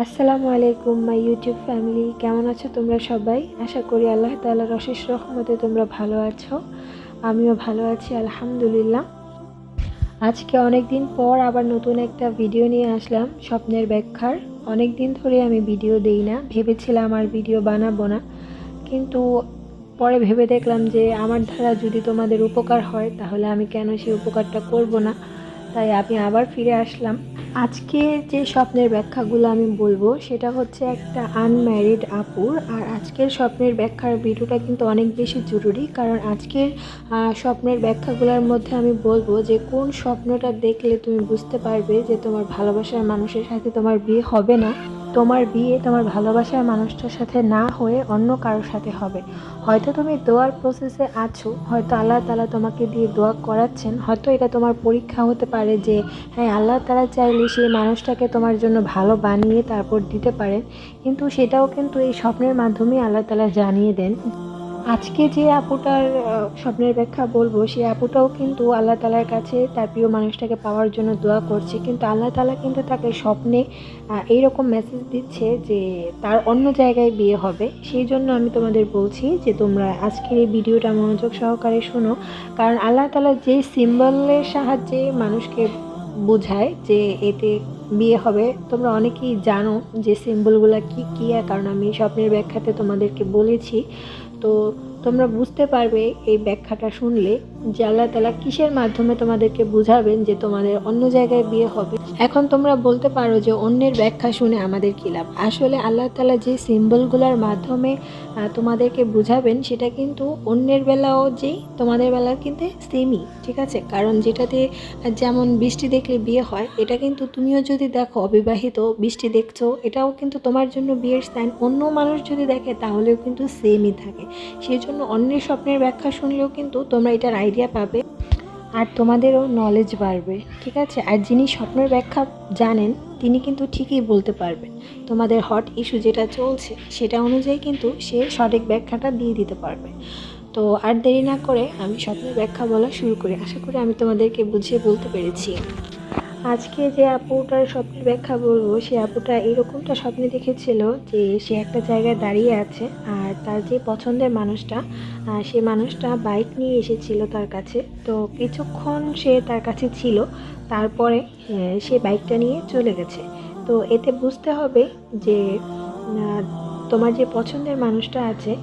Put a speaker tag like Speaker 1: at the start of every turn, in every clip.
Speaker 1: আসসালামু আলাইকুম my YouTube family, কেমন আছো তোমরা সবাই? আশা করি আল্লাহ তাআলার অশেষ রহমতে তোমরা ভালো আছো। আমিও ভালো আছি আলহামদুলিল্লাহ। আজকে অনেক দিন পর আবার নতুন একটা ভিডিও নিয়ে আসলাম স্বপ্নের ব্যাখ্যার। অনেক দিন ধরে আমি ভিডিও দেই না, ভেবেছিলাম আর ভিডিও বানাবো না, কিন্তু পরে ভেবে দেখলাম যে আমার দ্বারা যদি তোমাদের উপকার হয় তাহলে আমি কেন সেই উপকারটা করব না। তাই আমি আবার ফিরে আসলাম। আজকে যে স্বপ্নের ব্যাখ্যাগুলো আমি বলবো সেটা হচ্ছে একটা আনম্যারিড আপুর। আর আজকের স্বপ্নের ব্যাখ্যার ভিডিওটা কিন্তু অনেক বেশি জরুরি, কারণ আজকের স্বপ্নের ব্যাখ্যাগুলোর মধ্যে আমি বলবো যে কোন স্বপ্নটা দেখলে তুমি বুঝতে পারবে যে তোমার ভালোবাসার মানুষের সাথে তোমার বিয়ে হবে না, তোমার বিয়ে তোমার ভালোবাসার মানুষটার সাথে না হয়ে অন্য কারোর সাথে হবে। হয়তো তুমি দোয়ার প্রসেসে আছো, হয়তো আল্লাহ তাআলা তোমাকে দিয়ে দোয়া করাচ্ছেন, হয়তো এটা তোমার পরীক্ষা হতে পারে যে হ্যাঁ আল্লাহ তাআলা চাইলে সেই মানুষটাকে তোমার জন্য ভালো বানিয়ে তারপর দিতে পারেন, কিন্তু সেটাও কিন্তু এই স্বপ্নের মাধ্যমেই আল্লাহ তাআলা জানিয়ে দেন। আজকে যে আপুটার স্বপ্নের ব্যাখ্যা বলবো, সেই আপুটাও কিন্তু আল্লাহ তাআলার কাছে তার প্রিয় মানুষটাকে পাওয়ার জন্য দোয়া করছে, কিন্তু আল্লাহ তাআলা কিন্তু তাকে স্বপ্নে এইরকম মেসেজ দিচ্ছে যে তার অন্য জায়গায় বিয়ে হবে। সেই জন্য আমি তোমাদের বলছি যে তোমরা আজকের এই ভিডিওটা মনোযোগ সহকারে শোনো, কারণ আল্লাহ তাআলা যে সিম্বলের সাহায্যে মানুষকে বোঝায় যে এতে বিয়ে হবে, তোমরা অনেকেই জানো যে সিম্বলগুলো কী কী, কারণ আমি স্বপ্নের ব্যাখ্যাতে তোমাদেরকে বলেছি। তো তোমরা বুঝতে পারবে এই ব্যাখ্যাটা শুনলে যে আল্লাহ তাআলা কিসের মাধ্যমে তোমাদেরকে বুঝাবেন যে তোমাদের অন্য জায়গায় বিয়ে হবে। এখন তোমরা বলতে পারো যে অন্যের ব্যাখ্যা শুনে আমাদের কী লাভ? আসলে আল্লাহ তাআলা যে সিম্বলগুলোর মাধ্যমে তোমাদেরকে বুঝাবেন সেটা কিন্তু অন্যের বেলাও যেই তোমাদের বেলাও কিন্তু সেমই, ঠিক আছে? কারণ যেটাতে যেমন বৃষ্টি দেখলে বিয়ে হয়, এটা কিন্তু তুমিও যদি দেখো অবিবাহিত বৃষ্টি দেখছো, এটাও কিন্তু তোমার জন্য বিয়ের সাইন। অন্য মানুষ যদি দেখে তাহলেও কিন্তু সেমই থাকে। সেই জন্য অন্যের স্বপ্নের ব্যাখ্যা শুনলেও কিন্তু তোমরা এটার আইডিয়া পাবে আর তোমাদেরও নলেজ বাড়বে, ঠিক আছে? আর যিনি স্বপ্নের ব্যাখ্যা জানেন তিনি কিন্তু ঠিকই বলতে পারবেন তোমাদের হট ইস্যু যেটা চলছে সেটা অনুযায়ী, কিন্তু সে সঠিক ব্যাখ্যাটা দিয়ে দিতে পারবে। তো আর দেরি না করে আমি স্বপ্নের ব্যাখ্যা বলা শুরু করি। আশা করি আমি তোমাদেরকে বুঝিয়ে বলতে পেরেছি। আজকে যে আপুটার স্বপ্নের ব্যাখ্যা বলবো, সে আপুটা এরকমটা স্বপ্নে দেখেছিল যে সে একটা জায়গায় দাঁড়িয়ে আছে আর তার যে পছন্দের মানুষটা, সে মানুষটা বাইক নিয়ে এসেছিল তার কাছে। তো কিছুক্ষণ সে তার কাছে ছিল, তারপরে সে বাইকটা নিয়ে চলে গেছে। তো এতে বুঝতে হবে যে তোমার যে পছন্দের মানুষটা আছে,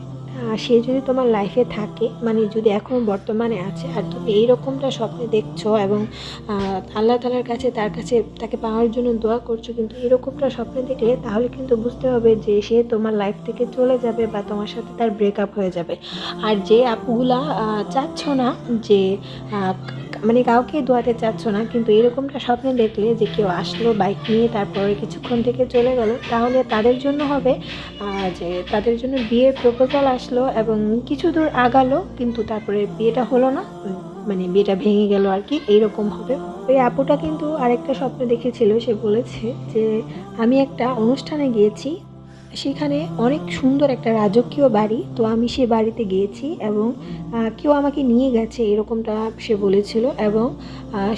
Speaker 1: সে যদি তোমার লাইফে থাকে, মানে যদি এখনও বর্তমানে আছে আর তুমি এইরকমটা স্বপ্নে দেখছো এবং আল্লাহ তাআলার কাছে তার কাছে তাকে পাওয়ার জন্য দোয়া করছো, কিন্তু এরকমটা স্বপ্নে দেখলে তাহলে কিন্তু বুঝতে হবে যে সে তোমার লাইফ থেকে চলে যাবে বা তোমার সাথে তার ব্রেকআপ হয়ে যাবে। আর যে আপুগুলা চাচ্ছ না যে মানে কাউকে দোয়াতে চাচ্ছ না, কিন্তু এরকমটা স্বপ্নে দেখলে যে কেউ আসলো বাইক নিয়ে তারপরে কিছুক্ষণ থেকে চলে গেল, তাহলে তাদের জন্য হবে যে তাদের জন্য বিয়ের প্রপোজাল আসলো এবং কিছু দূর আগালো, কিন্তু তারপরে বিয়েটা হলো না, মানে বিয়েটা ভেঙে গেল আর কি, এইরকম হবে। ওই আপুটা কিন্তু আরেকটা স্বপ্ন দেখেছিল। সে বলেছে যে আমি একটা অনুষ্ঠানে গিয়েছি, সেখানে অনেক সুন্দর একটা রাজকীয় বাড়ি, তো আমি সে বাড়িতে গিয়েছি এবং কেউ আমাকে নিয়ে গেছে, এরকমটা সে বলেছিল। এবং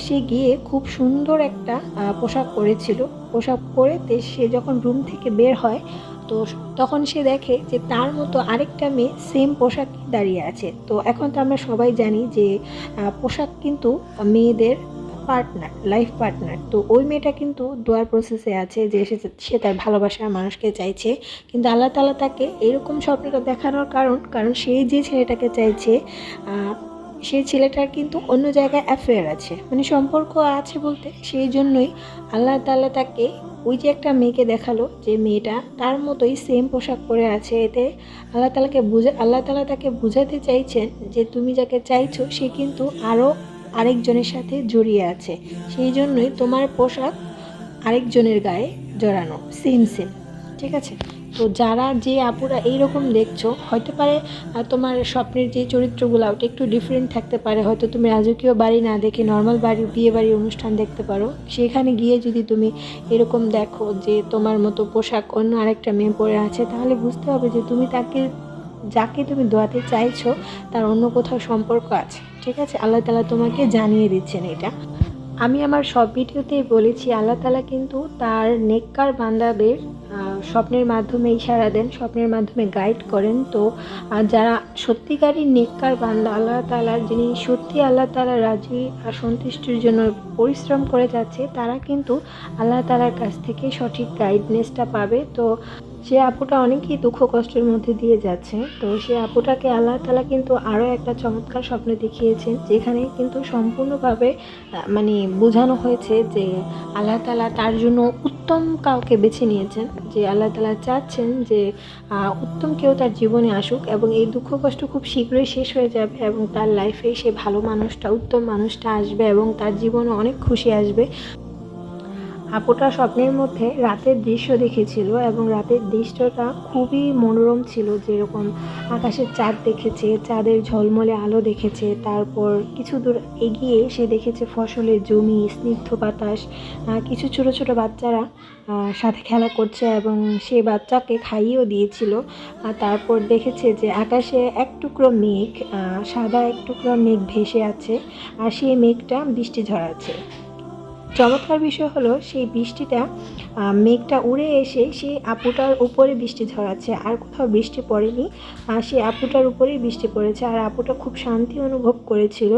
Speaker 1: সে গিয়ে খুব সুন্দর একটা পোশাক পরেছিল। পোশাক পরে সে যখন রুম থেকে বের হয়, তো তখন সে দেখে যে তার মতো আরেকটা মেয়ে সেম পোশাক দাঁড়িয়ে আছে। তো এখন তো আমরা সবাই জানি যে পোশাক কিন্তু মেয়েদের পার্টনার, লাইফ পার্টনার। তো ওই মেয়েটা কিন্তু দোয়ার প্রসেসে আছে যে সে তার ভালোবাসার মানুষকে চাইছে, কিন্তু আল্লাহ তাআলা তাকে এরকম স্বপ্নটা দেখানোর কারণ সে যে ছেলেটাকে চাইছে সেই ছেলেটার কিন্তু অন্য জায়গায় অ্যাফেয়ার আছে, মানে সম্পর্ক আছে বলতে, সেই জন্যই আল্লাহ তাআলা তাকে ওই যে একটা মেয়েকে দেখালো যে মেয়েটা তার মতোই সেম পোশাক পরে আছে। এতে আল্লাহ তাআলা তাকে বোঝাতে চাইছেন যে তুমি যাকে চাইছো সে কিন্তু আরও আরেকজনের সাথে জড়িয়ে আছে, সেই জন্যই তোমার পোশাক আরেকজনের গায়ে জড়ানো, সেম সেম, ঠিক আছে? তো যারা যে আপুরা এইরকম দেখছো, হয়তো পারে তোমার স্বপ্নের যে চরিত্রগুলো ওটা একটু ডিফারেন্ট থাকতে পারে, হয়তো তুমি রাজকীয় বাড়ি না দেখে নর্মাল বাড়ি, বিয়ে বাড়ির অনুষ্ঠান দেখতে পারো। সেখানে গিয়ে যদি তুমি এরকম দেখো যে তোমার মতো পোশাক অন্য আরেকটা মেয়ে পরে আছে, তাহলে বুঝতে হবে যে তুমি যাকে তুমি দোয়াতে চাইছো তার অন্য কোথাও সম্পর্ক আছে, ঠিক আছে? আল্লাহ তাআলা তোমাকে জানিয়ে দিচ্ছেন এটা। আমি আমার সব ভিডিওতেই বলেছি আল্লাহ তাআলা কিন্তু তার নেককার বান্দাদের স্বপ্নের মাধ্যমে ইশারা দেন, স্বপ্নের মাধ্যমে গাইড করেন। তো যারা সত্যিকারই নেককার বান্দা, আল্লাহ তাআলার যিনি সত্যি আল্লাহ তাআলা রাজি আর সন্তুষ্টির জন্য পরিশ্রম করে যাচ্ছে, তারা কিন্তু আল্লাহ তাআলার কাছ থেকে সঠিক গাইডনেসটা পাবে। তো সে আপুটা অনেকই দুঃখ কষ্টের মধ্যে দিয়ে যাচ্ছে। তো সে আপুটাকে আল্লাহ তাআলা কিন্তু আরও একটা চমৎকার স্বপ্ন দেখিয়েছেন, যেখানে কিন্তু সম্পূর্ণভাবে মানে বোঝানো হয়েছে যে আল্লাহ তাআলা তার জন্য উত্তম কাউকে বেছে নিয়েছেন, যে আল্লাহ তাআলা চাচ্ছেন যে উত্তম কেউ তার জীবনে আসুক এবং এই দুঃখ কষ্ট খুব শীঘ্রই শেষ হয়ে যাবে এবং তার লাইফে সে ভালো মানুষটা, উত্তম মানুষটা আসবে এবং তার জীবনে অনেক খুশি আসবে। আপুটা স্বপ্নের মধ্যে রাতের দৃশ্য দেখেছিল এবং রাতের দৃশ্যটা খুবই মনোরম ছিল। যেরকম আকাশের চাঁদ দেখেছে, চাঁদের ঝলমলে আলো দেখেছে, তারপর কিছু দূর এগিয়ে সে দেখেছে ফসলের জমি, স্নিগ্ধ বাতাস, কিছু ছোট ছোট বাচ্চারা সাথে খেলা করছে এবং সে বাচ্চাকে খাইয়েও দিয়েছিল। তারপর দেখেছে যে আকাশে এক টুকরো মেঘ, সাদা এক টুকরো মেঘ ভেসে আছে আর সেই মেঘটা বৃষ্টি ঝরাচ্ছে। চমৎকার বিষয় হলো সেই বৃষ্টিটা, মেঘটা উড়ে এসে সেই আপুটার উপরে বৃষ্টি ঝরাচ্ছে, আর কোথাও বৃষ্টি পড়েনি, সেই আপুটার উপরেই বৃষ্টি পড়েছে। আর আপুটা খুব শান্তি অনুভব করেছিল।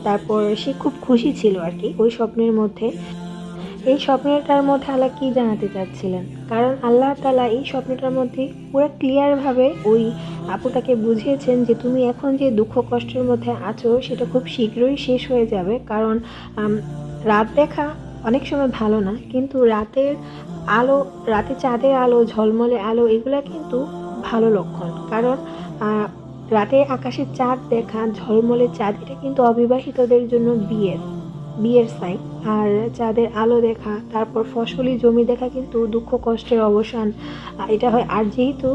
Speaker 1: তারপর সে খুব খুশি ছিল আর কি ওই স্বপ্নের মধ্যে। এই স্বপ্নটার মধ্যে আল্লাহ কী জানাতে চাচ্ছিলেন, কারণ আল্লাহ তাআলা এই স্বপ্নটার মধ্যে পুরো ক্লিয়ারভাবে ওই আপুটাকে বুঝিয়েছেন যে তুমি এখন যে দুঃখ কষ্টের মধ্যে আছো সেটা খুব শীঘ্রই শেষ হয়ে যাবে। কারণ রাত দেখা অনেক সময় ভালো না, কিন্তু রাতের আলো, রাতে চাঁদের আলো, ঝলমলে আলো, এগুলা কিন্তু ভালো লক্ষণ। কারণ রাতে আকাশে চাঁদ দেখা, ঝলমলে চাঁদ, এটা কিন্তু অবিবাহিতদের জন্য বিয়ের সাইন। আর চাঁদের আলো দেখা, তারপর ফসলি জমি দেখা কিন্তু দুঃখ কষ্টের অবসান, এটা হয়। আর যেহেতু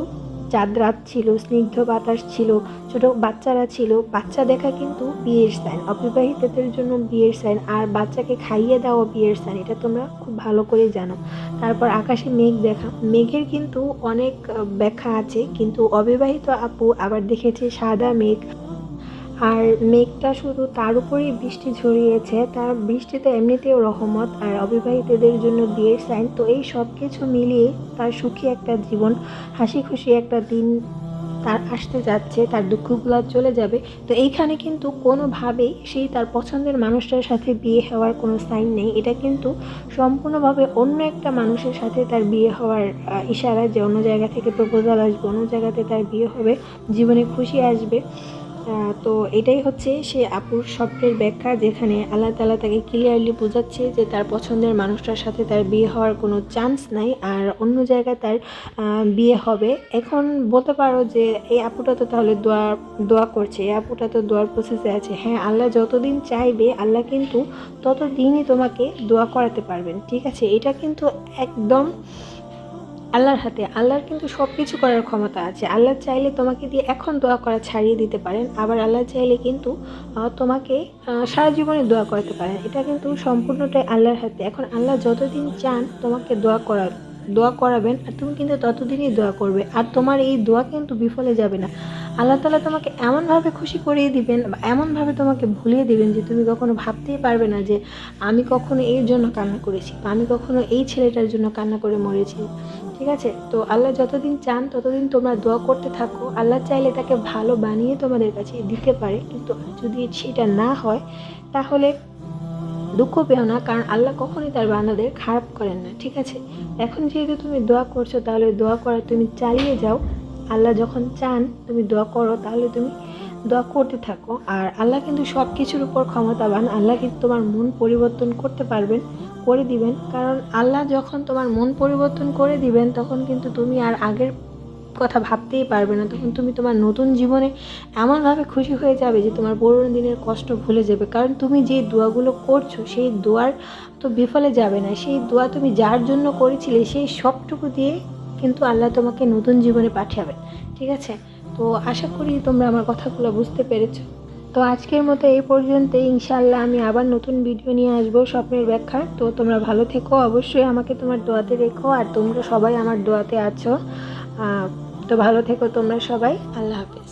Speaker 1: চাঁদ রাত ছিল, স্নিগ্ধ বাতাস ছিল, ছোট বাচ্চারা ছিল, বাচ্চা দেখা কিন্তু বিয়ের সাইন, অবিবাহিতদের জন্য বিয়ের সাইন। আর বাচ্চাকে খাইয়ে দেওয়া বিয়ের সাইন, এটা তোমরা খুব ভালো করে জানো। তারপর আকাশে মেঘ দেখা, মেঘের কিন্তু অনেক ব্যাখ্যা আছে, কিন্তু অবিবাহিত আপু আবার দেখেছে সাদা মেঘ, আর মেঘটা শুধু তার উপরেই বৃষ্টি ঝরিয়েছে, তার বৃষ্টিতে এমনিতেও রহমত, আর অবিবাহিতদের জন্য বিয়ের সাইন। তো এই সব কিছু মিলিয়ে তার সুখী একটা জীবন, হাসি খুশি একটা দিন তার আসতে যাচ্ছে, তার দুঃখগুলো চলে যাবে। তো এইখানে কিন্তু কোনোভাবেই সেই তার পছন্দের মানুষটার সাথে বিয়ে হওয়ার কোনো সাইন নেই। এটা কিন্তু সম্পূর্ণভাবে অন্য একটা মানুষের সাথে তার বিয়ে হওয়ার ইশারা, যে অন্য জায়গা থেকে প্রপোজাল আসবে, অন্য জায়গাতে তার বিয়ে হবে, জীবনে খুশি আসবে। তো এটাই হচ্ছে সে আপুর স্বপ্নের ব্যাখ্যা, যেখানে আল্লাহ তাআলা তাকে ক্লিয়ারলি বোঝাচ্ছে যে তার পছন্দের মানুষটার সাথে তার বিয়ে হওয়ার কোনো চান্স নাই, আর অন্য জায়গায় তার বিয়ে হবে। এখন বলতে পারো যে এই আপুটা তো তাহলে দোয়া করছে, এই আপুটা তো দোয়ার প্রসেসে আছে। হ্যাঁ, আল্লাহ যতদিন চাইবে আল্লাহ কিন্তু ততদিনই তোমাকে দোয়া করাতে পারবেন, ঠিক আছে? এটা কিন্তু একদম আল্লাহর হাতে। আল্লাহর কিন্তু সব কিছু করার ক্ষমতা আছে। আল্লাহ চাইলে তোমাকে দিয়ে এখন দোয়া করা ছাড়িয়ে দিতে পারেন, আবার আল্লাহ চাইলে কিন্তু তোমাকে সারা জীবনে দোয়া করাতে পারেন। এটা কিন্তু সম্পূর্ণটাই আল্লাহর হাতে। এখন আল্লাহ যতদিন চান তোমাকে দোয়া করাবেন, আর তুমি কিন্তু ততদিনই দোয়া করবে, আর তোমার এই দোয়া কিন্তু বিফলে যাবে না। আল্লাহ তাআলা তোমাকে এমনভাবে খুশি করিয়ে দিবেন, বা এমনভাবে তোমাকে ভুলিয়ে দিবেন যে তুমি কখনো ভাবতেই পারবে না যে আমি কখনো এর জন্য কান্না করেছি, বা আমি কখনো এই ছেলেটার জন্য কান্না করে মরেছি, ঠিক আছে? তো আল্লাহ যতদিন চান ততদিন তোমরা দোয়া করতে থাকো। আল্লাহ চাইলে তাকে ভালো বানিয়ে তোমাদের কাছে দিতে পারে, কিন্তু যদি সেটা না হয় তাহলে দুঃখ পেও না, কারণ আল্লাহ কখনোই তার বান্দাদের খারাপ করেন না, ঠিক আছে? এখন যেহেতু তুমি দোয়া করছো, তাহলে দোয়া করা তুমি চালিয়ে যাও। আল্লাহ যখন চান তুমি দোয়া করো, তাহলে তুমি দোয়া করতে থাকো। আর আল্লাহ কিন্তু সব কিছুর উপর ক্ষমতাবান। আল্লাহ কিন্তু তোমার মন পরিবর্তন করতে পারবেন, করে দিবেন। কারণ আল্লাহ যখন তোমার মন পরিবর্তন করে দিবেন, তখন কিন্তু তুমি আর আগের কথা ভাবতেই পারবে না। তখন তুমি তোমার নতুন জীবনে এমনভাবে খুশি হয়ে যাবে যে তোমার পুরোনো দিনের কষ্ট ভুলে যাবে। কারণ তুমি যে দোয়াগুলো করছো সেই দোয়ার তো বিফলে যাবে না। সেই দোয়া তুমি যার জন্য করেছিলে সেই সবটুকু দিয়ে কিন্তু আল্লাহ তোমাকে নতুন জীবনে পাঠাবেন, ঠিক আছে? তো আশা করি তোমরা আমার কথাগুলো বুঝতে পেরেছো। তো আজকের মতো এই পর্যন্তই। ইনশাআল্লাহ আমি আবার নতুন ভিডিও নিয়ে আসবো স্বপ্নের ব্যাখ্যা। তো তোমরা ভালো থেকো, অবশ্যই আমাকে তোমার দোয়াতে রেখো, আর তোমরা সবাই আমার দোয়াতে আছো। তো ভালো থেকো তোমরা সবাই। আল্লাহ হাফেজ।